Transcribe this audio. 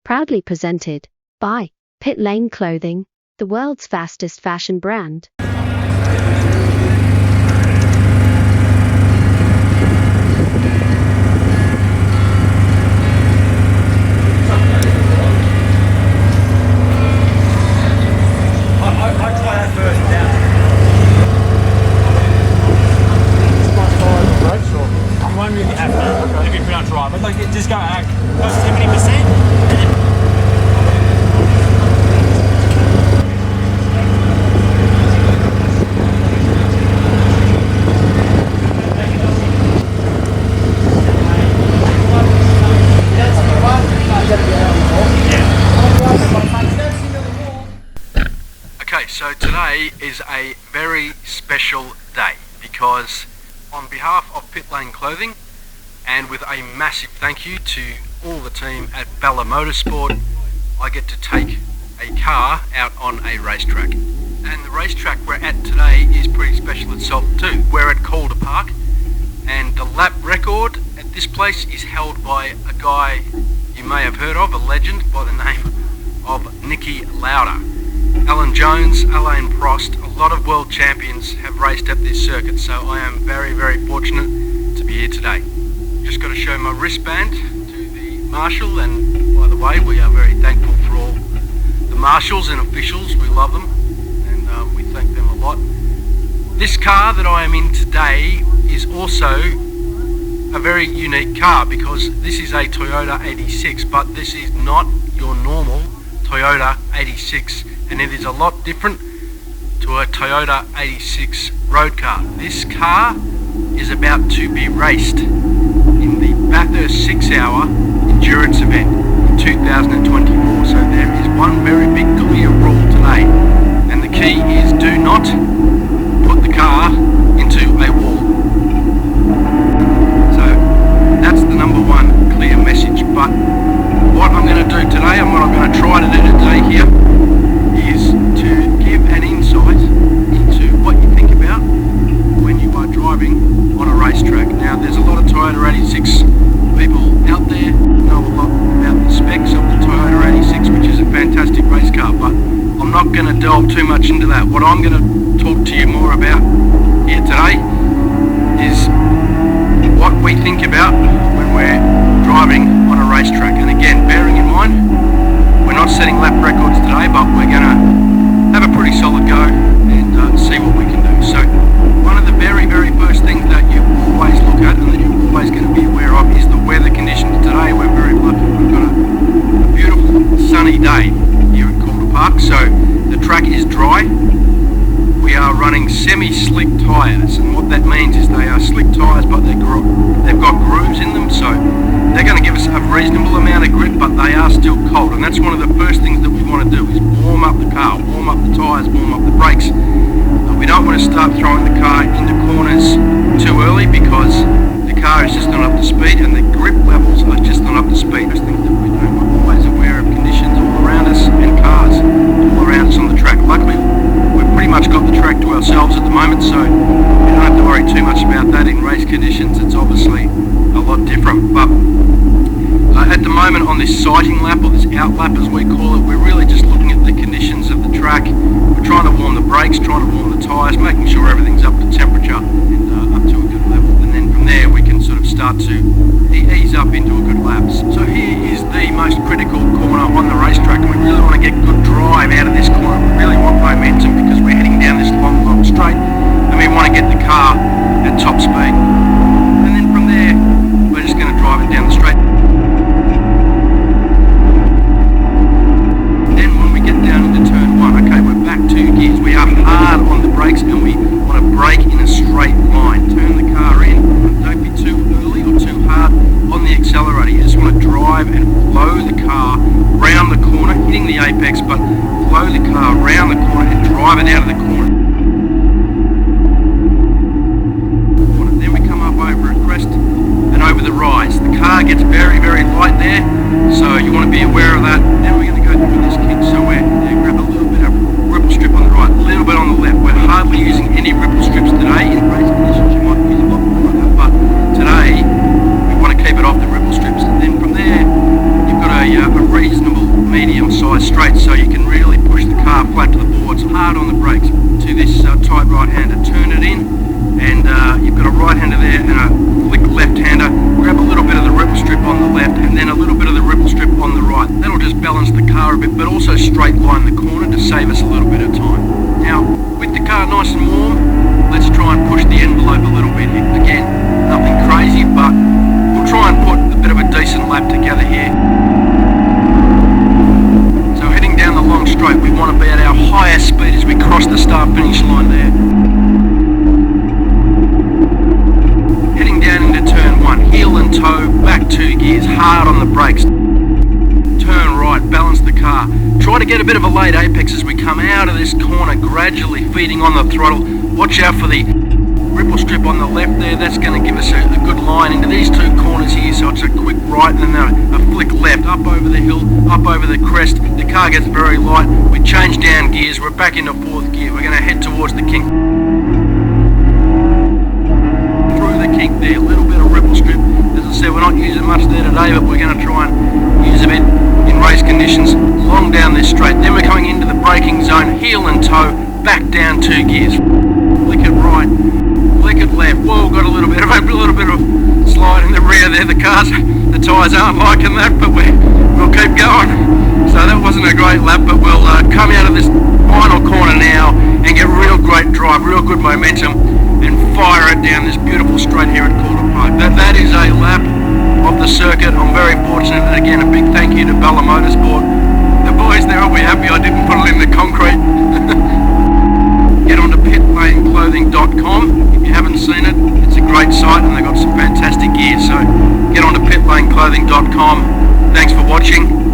Proudly presented by Pit Lane Clothing, the world's fastest fashion brand. But like it just go 70%. Okay, so today is a very special day because on behalf of Pit Lane Clothing and with a massive thank you to all the team at Bella Motorsport, I get to take a car out on a racetrack. And the racetrack we're at today is pretty special itself too. We're at Calder Park, and the lap record at this place is held by a guy you may have heard of, a legend by the name of Nicky Lauda. Alan Jones, Alain Prost, a lot of world champions have raced at this circuit, so I am very, very fortunate to be here today. Just got to show my wristband to the marshal, and by the way, we are very thankful for all the marshals and officials. We love them, and we thank them a lot. This car that I am in today is also a very unique car because this is a Toyota 86, but this is not your normal Toyota 86, and it is a lot different to a Toyota 86 road car. This car is about to be raced in the Bathurst 6-hour endurance event in 2024. So there is one very big clear rule today, and the key is do not put the car into a wall. So that's the number one clear message. But what I'm going to do today, and what I'm going to try to do today here, is to give an insight into what you think about when you are driving on a racetrack. Now, there's a lot of Toyota 86 people out there who know a lot about the specs of the Toyota 86, which is a fantastic race car, but I'm not going to delve too much into that. What I'm going to talk to you more about here today is what we think about when we're driving on a racetrack. And again, bearing in mind, we're not setting lap records today, but we're going to have a pretty solid go and see what we can do. So one of the very, very first things that you always look at and that you're always going to be aware of is the weather conditions. Today we're very lucky. We've got a beautiful sunny day here at Calder Park, so the track is dry. We are running semi-slick tyres, and what that means is they are slick tyres, but they've got grooves in them, so they're going to give us a reasonable amount of grip, but they are still cold. And that's one of the first things that we want to do is warm up the car, warm up the tyres, warm up the brakes. We don't want to start throwing the car into corners too early because the car is just not up to speed and the grip levels are just not up to speed. Those things that we do. We're always aware of conditions all around us and cars all around us on the track. Luckily, we've pretty much got the track to ourselves at the moment, so we don't have to worry too much about that. In race conditions, it's obviously a lot different. But at the moment on this sighting lap, or this out lap as we call it, we're really just looking at the conditions of the track. We're trying to warm the brakes, trying to warm the tyres, making sure everything's up to temperature and up to a good level. And then from there we can sort of start to ease up into a good laps. So here is the most critical corner on the racetrack, and we really want to get good drive out of this corner. We really want momentum because we're heading down this long straight, and we want to get the car at top speed. And then from there, we're just going to drive it down the straight. Then when we get down into turn one, okay, we're back 2 gears. We are hard on the brakes and we want to brake in a straight line. Turn the car in, don't be too early or too hard on the accelerator. You just want to drive and flow the car round the corner, hitting the apex, but flow the car round the corner and drive it out of the corner. Then we come up over a crest and over the rise. The car gets very, very light there, so you want to be aware of that. Then we're going to go through this kick, so we're grab a little bit of ripple strip on the right, a little bit on the left. We're hardly using any ripple strips today. In race conditions you might use a lot more of that, but today we want to keep it off the ripple strips. And then from there you've got a reasonable size straight, so you can really push the car flat to the boards, hard on the brakes to this tight right-hander. Turn it in, and you've got a right-hander there and a flick left-hander. Grab a little bit of the ripple strip on the left and then a little bit of the ripple strip on the right. That'll just balance the car a bit, but also straight line the corner to save us a little bit of time. Now, with the car nice and warm, let's try and push the envelope a little bit here. Again, nothing crazy, but we'll try and put a bit of a decent lap together here. So heading down the long straight, we want to be at our highest speed as we cross the start finish line there. Heading down into turn 1, heel and toe, back 2 gears, hard on the brakes. Turn right, balance the car. Try to get a bit of a late apex as we come out of this corner, gradually feeding on the throttle. Watch out for the ripple strip on the left there. That's going to give us a good line into these 2 corners here. So it's a quick right and then a flick left, up over the hill, up over the crest. The car gets very light. We change down gears. We're back into 4th gear. We're going to head towards the kink. Through the kink there, a little bit of ripple strip. As I said, we're not using much there today, but we're going to try and use a bit in race conditions. Long down this straight. Then we're coming into the braking zone, heel and toe, back down 2 gears. Flick it right, flick it left. Whoa, got a little bit of slide in the rear there. The tyres aren't liking that, but we'll keep going. So that wasn't a great lap, but we'll come out of this final corner now and get real great drive, real good momentum, and fire it down this beautiful straight here at Calder Park. That is a lap of the circuit. I'm very fortunate, and again a big thank you to Bella Motorsport. The boys there will be happy I didn't put it in the concrete. Get onto pitlaneclothing.com if you haven't seen it. It's a great site and they've got some fantastic gear, so get onto pitlaneclothing.com. Thanks for watching.